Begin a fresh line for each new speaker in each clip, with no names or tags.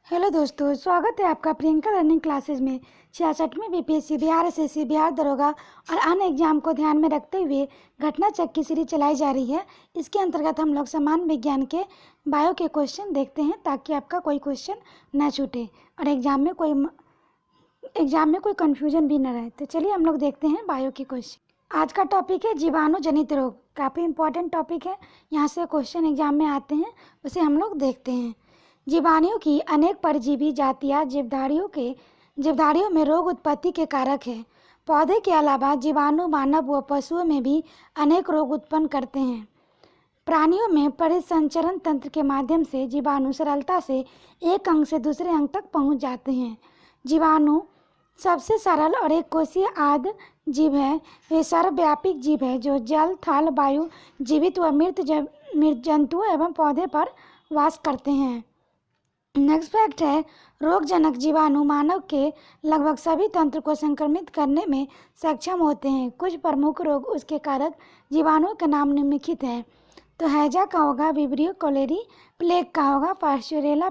Hello दोस्तों, स्वागत है आपका प्रियंका लर्निंग क्लासेस में। 66वीं बीपीएससी बिहार एसएससी बिहार दरोगा और अन्य एग्जाम को ध्यान में रखते हुए घटना चक्र की सीरीज चलाई जा रही है। इसके अंतर्गत हम लोग सामान्य विज्ञान के बायो के क्वेश्चन देखते हैं ताकि आपका कोई क्वेश्चन न छूटे और एग्जाम में कोई कन्फ्यूजन भी न रहे। तो चलिए हम लोग देखते हैं बायो के क्वेश्चन। आज का टॉपिक है जीवाणु जनित रोग। काफ़ी इंपॉर्टेंट टॉपिक है, यहाँ से क्वेश्चन एग्जाम में आते हैं, उसे हम लोग देखते हैं। जीवाणुओं की अनेक परजीवी जातियां जीवधारियों में रोग उत्पत्ति के कारक हैं। पौधे के अलावा जीवाणु मानव व पशुओं में भी अनेक रोग उत्पन्न करते हैं। प्राणियों में परिसंचरण तंत्र के माध्यम से जीवाणु सरलता से एक अंग से दूसरे अंग तक पहुंच जाते हैं। जीवाणु सबसे सरल और एक कोशीय आद्य जीव है। वे सर्वव्यापी जीव है जो जल, थल, वायु, जीवित व मृत जंतुओं एवं पौधे पर वास करते हैं। नेक्स्ट फैक्ट है, रोगजनक जीवाणु मानव के लगभग सभी तंत्र को संक्रमित करने में सक्षम होते हैं। कुछ प्रमुख रोग उसके कारक जीवाणुओं का नाम निम्नलिखित है। तो हैजा का होगा विब्रियो कोलेरी, प्लेग का होगा पास्चुरेला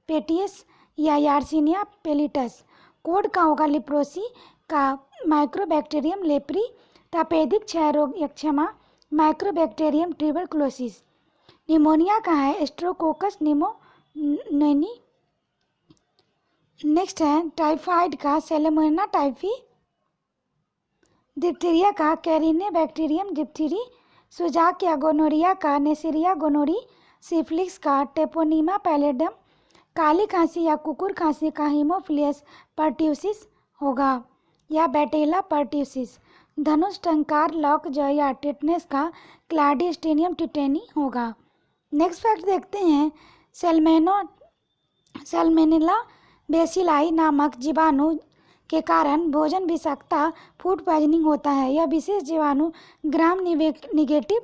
पेटियस या यार्सिनिया पेलिटस, कोड का होगा लिप्रोसी का माइक्रोबैक्टीरियम लेप्री, तपेदिक क्षय रोग यक्षमा माइक्रोबैक्टीरियम ट्यूबरकुलोसिस, निमोनिया का है स्ट्रोकोकस निमोनिया। नेक्स्ट है टाइफाइड का सैल्मोनेला टाइफी, डिप्थीरिया का कैरिने बैक्टीरियम डिप्थीरी, सुजाक या गोनोरिया का नेसिरिया गोनोरी, सिफिलिस का टेपोनीमा पैलेडम, काली खांसी या कुकुर खांसी का हीमोफिलियस पर्ट्यूसिस होगा या बैटेला पर्ट्यूसिस, धनुष टंकार लॉकजॉय या टिटनेस का क्लाडिस्टीनियम टिटेनी होगा। नेक्स्ट फैक्ट देखते हैं, सैल्मोनेला बेसिलाई नामक जीवाणु के कारण भोजन विषाक्तता फूड पॉइजनिंग होता है। यह विशेष जीवाणु ग्राम निगेटिव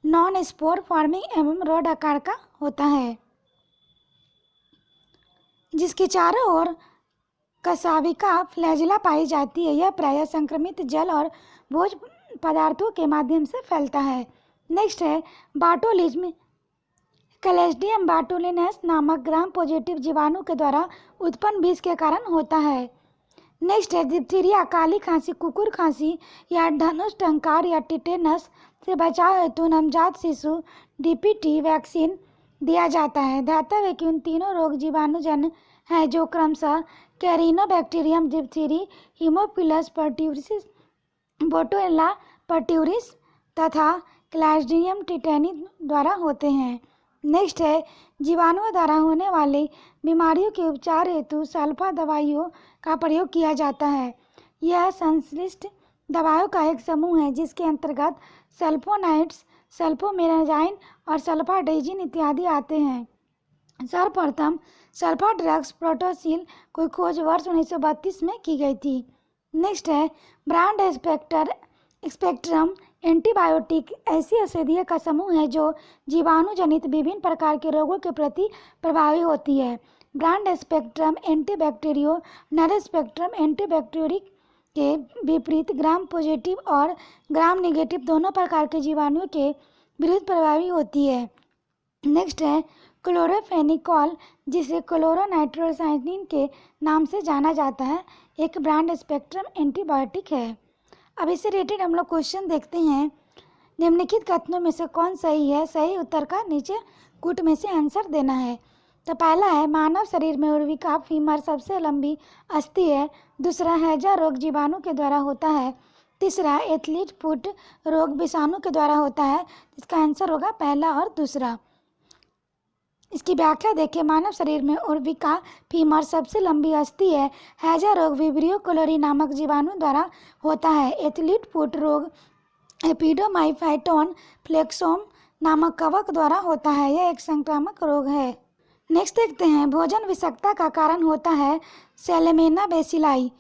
नॉन स्पोर फॉर्मिंग एवं रॉड आकार का होता है, जिसके चारों ओर कसाविका फ्लैजिला पाई जाती है। यह प्रायः संक्रमित जल और भोज पदार्थों के माध्यम से फैलता है। नेक्स्ट है बाटोलिज्म, क्लैस्ट्रिडियम बाटुलिनेस नामक ग्राम पॉजिटिव जीवाणु के द्वारा उत्पन्न विष के कारण होता है। नेक्स्ट है डिप्थीरिया, काली खांसी, कुकुर खांसी या धनुष टंकार या टिटेनस से बचाव हेतु नवजात शिशु डीपीटी वैक्सीन दिया जाता है। ध्यातव्य है कि उन तीनों रोग जीवाणुजन्य हैं जो क्रमशः कैरिनोबैक्टीरियम डिप्थीरी, हीमोफिलस पर्ट्यूसिस, बोटुएला पर्ट्यूरिस तथा क्लैस्ट्रिडियम टिटेनी द्वारा होते हैं। नेक्स्ट है जीवाणुओं द्वारा होने वाली बीमारियों के उपचार हेतु सल्फा दवाइयों का प्रयोग किया जाता है। यह संश्लिष्ट दवाओं का एक समूह है जिसके अंतर्गत सल्फोनाइड्स, सल्फोमेनाजाइन और सल्फाडाइजिन इत्यादि आते हैं। सर्वप्रथम सल्फा ड्रग्स प्रोटोसिल की खोज वर्ष 1932 में की गई थी। नेक्स्ट है ब्रॉड स्पेक्ट्रम एंटीबायोटिक ऐसी औषधियों का समूह है जो जीवाणु जनित विभिन्न प्रकार के रोगों के प्रति प्रभावी होती है। ब्रॉड स्पेक्ट्रम एंटीबैक्टीरियो नैरो स्पेक्ट्रम एंटीबैक्टीरिक के विपरीत ग्राम पॉजिटिव और ग्राम नेगेटिव दोनों प्रकार के जीवाणुओं के विरुद्ध प्रभावी होती है। नेक्स्ट है क्लोरोफेनिकॉल, जिसे क्लोरोनाइट्रोसाइनिन के नाम से जाना जाता है, एक ब्रॉड स्पेक्ट्रम एंटीबायोटिक है। अब इससे रिलेटेड हम लोग क्वेश्चन देखते हैं। निम्नलिखित कथनों में से कौन सही है? सही उत्तर का नीचे कूट में से आंसर देना है। तो पहला है मानव शरीर में उर्विका फीमर सबसे लंबी अस्थि है। दूसरा हैजा रोग जीवाणु के द्वारा होता है। तीसरा एथलीट फुट रोग विषाणु के द्वारा होता है। इसका आंसर होगा पहला और दूसरा। इसकी व्याख्या देखिए, मानव शरीर में उर्विका फीमर सबसे लंबी अस्थि है। हैजा रोग विब्रियो कोलोरी नामक जीवाणु द्वारा होता है। एथलीट फुट रोग एपिडोमाइफाइटोन फ्लेक्सोम नामक कवक द्वारा होता है। यह एक संक्रामक रोग है। नेक्स्ट देखते हैं, भोजन विषाक्तता का कारण होता है सैल्मोनेला बेसिलाई।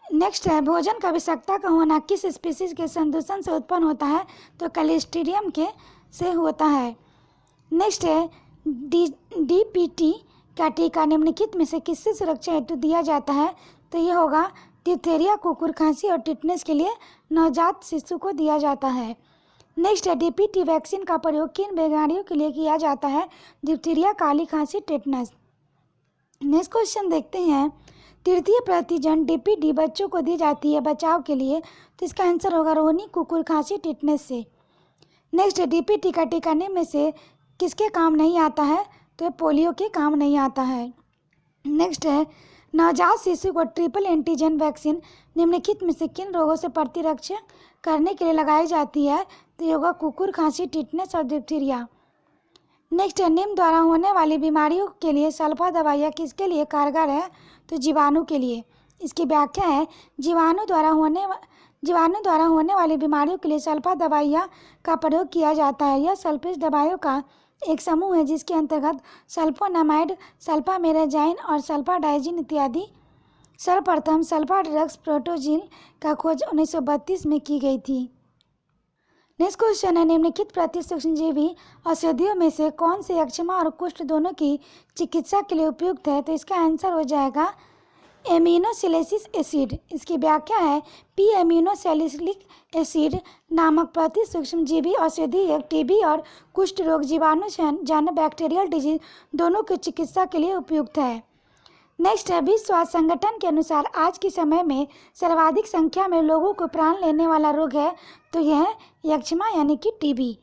नेक्स्ट है भोजन का विषाक्तता का होना किस स्पीसीज के संदूषण से उत्पन्न होता है? तो क्लैस्ट्रिडियम के से होता है। नेक्स्ट है डीपीटी का टीका निम्नलिखित में से किससे सुरक्षा हेतु दिया जाता है? तो ये होगा डिप्थीरिया, कुकुर खांसी और टिटनेस के लिए नवजात शिशु को दिया जाता है। नेक्स्ट है डीपीटी वैक्सीन का प्रयोग किन बीमारियों के लिए किया जाता है? डिप्थीरिया, काली खांसी, टेटनस। नेक्स्ट क्वेश्चन देखते हैं, तृतीय प्रतिजन डीपीटी बच्चों को दी जाती है बचाव के लिए, तो इसका आंसर होगा रोहिणी, कुकुर खांसी, टिटनेस से। नेक्स्ट है, डीपीटी का टीका निम्न में से किसके काम नहीं आता है, तो पोलियो के काम नहीं आता है। नेक्स्ट है, नवजात शिशु को ट्रिपल एंटीजन वैक्सीन निम्नलिखित में से किन रोगों से प्रतिरक्षा करने के लिए लगाई जाती है, तो ये होगा कुकुर खांसी, टिटनेस और डिप्थीरिया। नेक्स्ट है, निम्न द्वारा होने वाली बीमारियों के लिए सल्फा दवाइयाँ किसके लिए कारगर है, तो जीवाणु के लिए। इसकी व्याख्या है, जीवाणु द्वारा होने वाली बीमारियों के लिए सल्फा दवाइयाँ का प्रयोग किया जाता है। यह सल्फेट दवाइयों का एक समूह है जिसके अंतर्गत सल्फोनामाइड, सल्फामेराजाइन और सल्फाडाइजिन इत्यादि। सर्वप्रथम सल्फाड्रग्स प्रोटोजिल का खोज 1932 में की गई थी। नेक्स्ट क्वेश्चन है, निम्नलिखित प्रतिसूक्ष्मजीवी औषधियों में से कौन से यक्ष्मा और कुष्ठ दोनों की चिकित्सा के लिए उपयुक्त है, तो इसका आंसर हो जाएगा एमिनोसैलिसिलिक एसिड। इसकी व्याख्या है, पी एमिनोसैलिसिलिक एसिड नामक प्रतिसूक्ष्मजीवी औषधि एक टीबी और कुष्ठ रोग जीवाणु जन्य बैक्टीरियल डिजीज दोनों की चिकित्सा के लिए उपयुक्त है। नेक्स्ट है, विश्व स्वास्थ्य संगठन के अनुसार आज के समय में सर्वाधिक संख्या में लोगों को प्राण लेने वाला रोग है, तो यह यक्ष्मा यानी कि टीबी।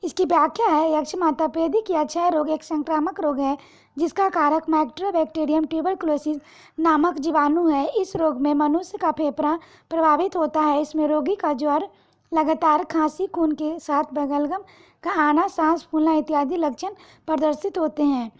इसकी व्याख्या है, यक्ष्मा तपेदिक या क्षय रोग एक संक्रामक रोग है जिसका कारक माइक्रोबैक्टीरियम ट्यूबरकुलोसिस नामक जीवाणु है। इस रोग में मनुष्य का फेफड़ा प्रभावित होता है। इसमें रोगी का ज्वर, लगातार खांसी, खून के साथ बलगम का आना, सांस फूलना इत्यादि लक्षण प्रदर्शित होते हैं।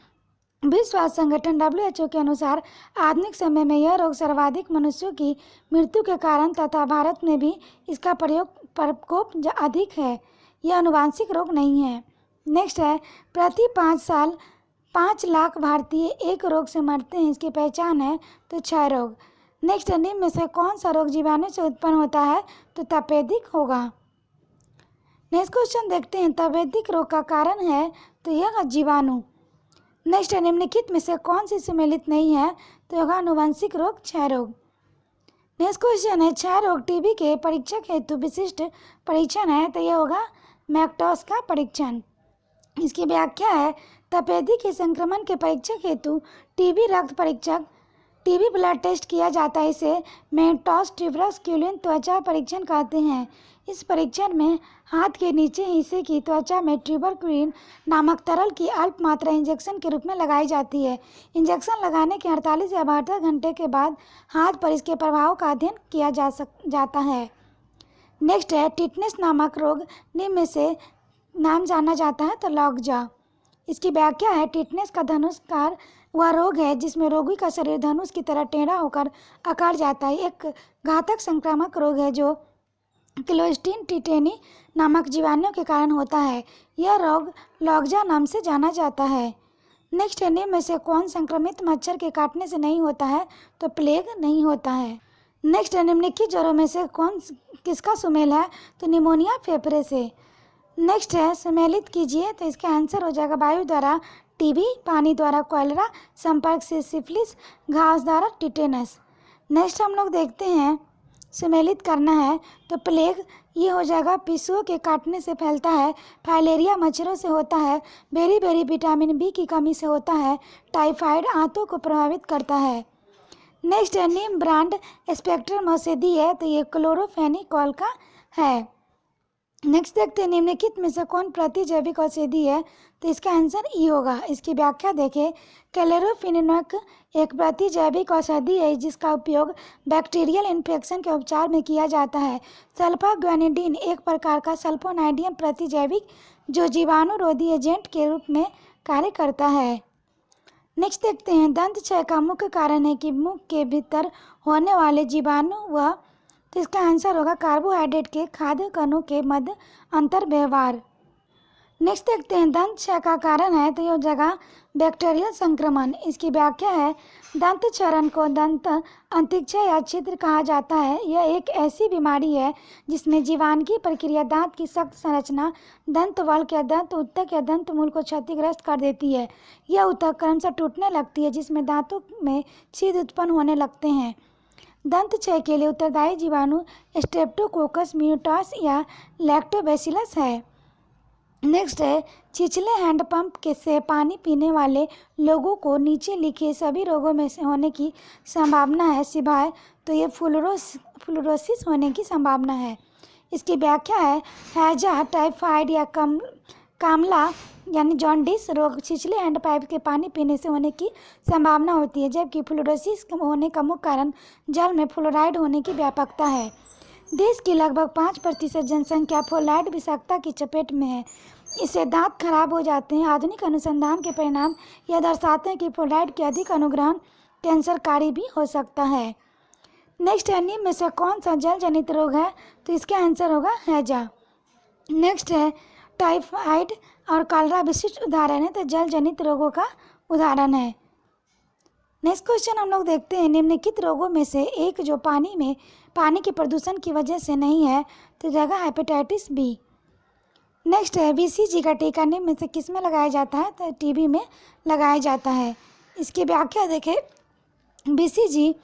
विश्व स्वास्थ्य संगठन WHO के अनुसार आधुनिक समय में यह रोग सर्वाधिक मनुष्यों की मृत्यु के कारण तथा भारत में भी इसका प्रकोप अधिक है। यह आनुवांशिक रोग नहीं है। नेक्स्ट है, प्रति 5 साल 5 लाख भारतीय एक रोग से मरते हैं। इसकी पहचान है, तो क्षय रोग। नेक्स्ट है, निम्न में से कौन सा रोग जीवाणु से उत्पन्न होता है, तो तपेदिक होगा। नेक्स्ट क्वेश्चन देखते हैं, तपेदिक रोग का कारण है, तो यह जीवाणु। नेक्स्ट है, निम्नलिखित में से कौन सी सम्मिलित नहीं है, तो होगा आनुवंशिक रोग, क्षय रोग। नेक्स्ट क्वेश्चन है, क्षय रोग टीबी के परीक्षक हेतु विशिष्ट परीक्षण है, तो यह होगा मैकटॉस का परीक्षण। इसकी व्याख्या है, तपेदिक के संक्रमण के परीक्षक हेतु टीबी रक्त परीक्षक टीबी ब्लड टेस्ट किया जाता है। इसे मैकटॉस ट्यूबरक्युलिन त्वचा परीक्षण कहते हैं। इस परीक्षण में हाथ के नीचे हिस्से की त्वचा में ट्यूबरक्युलिन नामक तरल की अल्प मात्रा इंजेक्शन के रूप में लगाई जाती है। इंजेक्शन लगाने के 48 या 72 घंटे के बाद हाथ पर इसके प्रभाव का अध्ययन किया जाता है। नेक्स्ट है, टिटनेस नामक रोग निम्न में से नाम जाना जाता है, तो लॉकजा। इसकी व्याख्या है, टिटनेस का धनुषकार वह रोग है जिसमें रोगी का शरीर धनुष की तरह टेढ़ा होकर अकड़ जाता है। एक घातक संक्रामक रोग है जो क्लोस्ट्रीडियम टिटेनी नामक जीवाणु के कारण होता है। यह रोग लॉकजा नाम से जाना जाता है। नेक्स्ट है, निम्न में से कौन संक्रमित मच्छर के काटने से नहीं होता है, तो प्लेग नहीं होता है। नेक्स्ट है, निम्नलिखित ज्वरों में से किसका सुमेल है, तो निमोनिया फेफड़े से। नेक्स्ट है, सम्मिलित कीजिए, तो इसका आंसर हो जाएगा वायु द्वारा टीबी, पानी द्वारा कॉलेरा, संपर्क से सिफिलिस, घास द्वारा टिटेनस। नेक्स्ट हम लोग देखते हैं, सम्मिलित करना है, तो प्लेग ये हो जाएगा पिस्सुओं के काटने से फैलता है। फाइलेरिया मच्छरों से होता है। बेरी विटामिन बी की कमी से होता है। टाइफाइड आंतों को प्रभावित करता है। नेक्स्ट है, नीम ब्रांड स्पेक्ट्रम औषधि है, तो ये क्लोरोफेनिकॉल का है। नेक्स्ट देखते हैं, निम्नलिखित में से कौन प्रतिजैविक औषधि है, तो इसका आंसर ई होगा। इसकी व्याख्या देखें, क्लोरोफेनिनोक एक प्रतिजैविक औषधि है जिसका उपयोग बैक्टीरियल इन्फेक्शन के उपचार में किया जाता है। सल्फाग्वेनिडीन एक प्रकार का सल्फोनाइडियम प्रतिजैविक जो जीवाणुरोधी एजेंट के रूप में कार्य करता है। नेक्स्ट देखते हैं, दंत क्षय का मुख्य कारण है कि मुख के भीतर होने वाले जीवाणु व, तो इसका आंसर होगा कार्बोहाइड्रेट के खाद्य कणों के मध्य अंतर व्यवहार। नेक्स्ट देखते हैं, दंत क्षय का कारण है, तो यह जगह बैक्टीरियल संक्रमण। इसकी व्याख्या है, दंत क्षरण को दंत अंतक्षय या छिद्र कहा जाता है। यह एक ऐसी बीमारी है जिसमें जीवाणुकीय प्रक्रिया दांत की सख्त संरचना दंत वल्क या दंत उत्तक या दंत मूल को क्षतिग्रस्त कर देती है। यह उत्तक क्रमशः टूटने लगती है जिसमें दांतों में छेद उत्पन्न होने लगते हैं। दंत क्षय के लिए उत्तरदायी जीवाणु स्ट्रेप्टोकोकस म्यूटास या लैक्टोबैसिलस है। नेक्स्ट है छिछले हैंडपंप के से पानी पीने वाले लोगों को नीचे लिखे सभी रोगों में से होने की संभावना है सिवाय तो ये फ्लोरोसिस होने की संभावना है। इसकी व्याख्या है हैजा, टाइफाइड या कामला यानी जॉन्डिस रोग छिछले हैंडपाइप के पानी पीने से होने की संभावना होती है, जबकि फ्लोरोसिस होने का मुख्य कारण जल में फ्लोराइड होने की व्यापकता है। देश की लगभग 5% जनसंख्या फ्लोराइड विषाक्तता की चपेट में है। इससे दांत खराब हो जाते हैं। आधुनिक अनुसंधान के परिणाम यह दर्शाते हैं कि फ्लोराइड के अधिक अनुग्रहण कैंसरकारी भी हो सकता है। नेक्स्ट है निम्न में से कौन सा जल जनित रोग है, तो इसका आंसर होगा हैजा। नेक्स्ट है टाइफाइड और कॉलरा विशिष्ट उदाहरण है, तो जल जनित रोगों का उदाहरण है। नेक्स्ट क्वेश्चन हम लोग देखते हैं निम्नलिखित रोगों में से एक जो पानी के प्रदूषण की वजह से नहीं है, तो जगह हेपेटाइटिस बी। नेक्स्ट है बीसीजी का टीका निम्न में से किस में लगाया जाता है, तो टीबी में लगाया जाता है। इसकी व्याख्या देखें, बीसीजी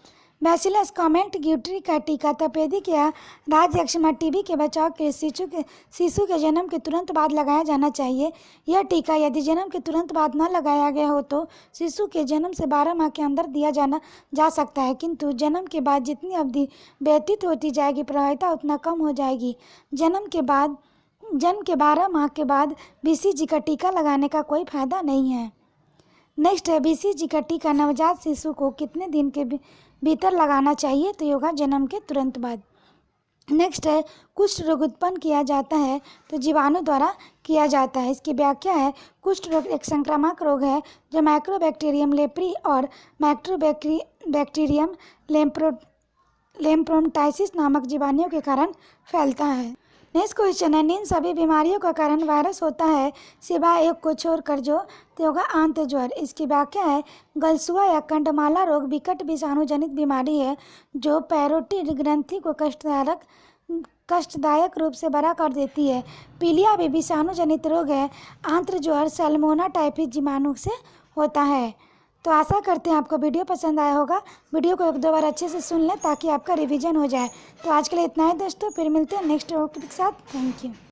बैसिलस कॉमेंट ग्यूटरी का टीका तपेदिक या राज्य यक्ष्मा टीबी के बचाव के शिशु के जन्म के तुरंत बाद लगाया जाना चाहिए। यह टीका यदि जन्म के तुरंत बाद न लगाया गया हो तो शिशु के जन्म से 12 माह के अंदर दिया जा सकता है, किंतु जन्म के बाद जितनी अवधि व्यतीत होती जाएगी प्रभाविता उतना कम हो जाएगी। जन्म के 12 माह के बाद बीसीजी का टीका लगाने का कोई फायदा नहीं है। नेक्स्ट है बीसीजी का टीका नवजात शिशु को कितने दिन के भीतर लगाना चाहिए, तो योगा जन्म के तुरंत बाद। नेक्स्ट है कुष्ठ रोग उत्पन्न किया जाता है, तो जीवाणु द्वारा किया जाता है। इसकी व्याख्या है कुष्ठ रोग एक संक्रामक रोग है जो माइक्रोबैक्टीरियम लेप्री और माइक्रोबैक्टीरियम लेम्प्रोमटाइसिस नामक जीवाणुओं के कारण फैलता है। नेक्स्ट क्वेश्चन है निम्न सभी बीमारियों का कारण वायरस होता है सिवाय एक को छोड़कर, जो तो होगा आंत ज्वर। इसकी व्याख्या है गलसुआ या कंडमाला रोग विकट विषाणु जनित बीमारी है जो पैरोटिड ग्रंथि को कष्टदायक रूप से बड़ा कर देती है। पीलिया भी विषाणु जनित रोग है। आंत्र ज्वर सैल्मोना टाइफी जीवाणु से होता है। तो आशा करते हैं आपको वीडियो पसंद आया होगा। वीडियो को 1-2 बार अच्छे से सुन लें ताकि आपका रिवीजन हो जाए। तो आज के लिए इतना ही दोस्तों, फिर मिलते हैं नेक्स्ट टॉपिक के साथ। Thank you.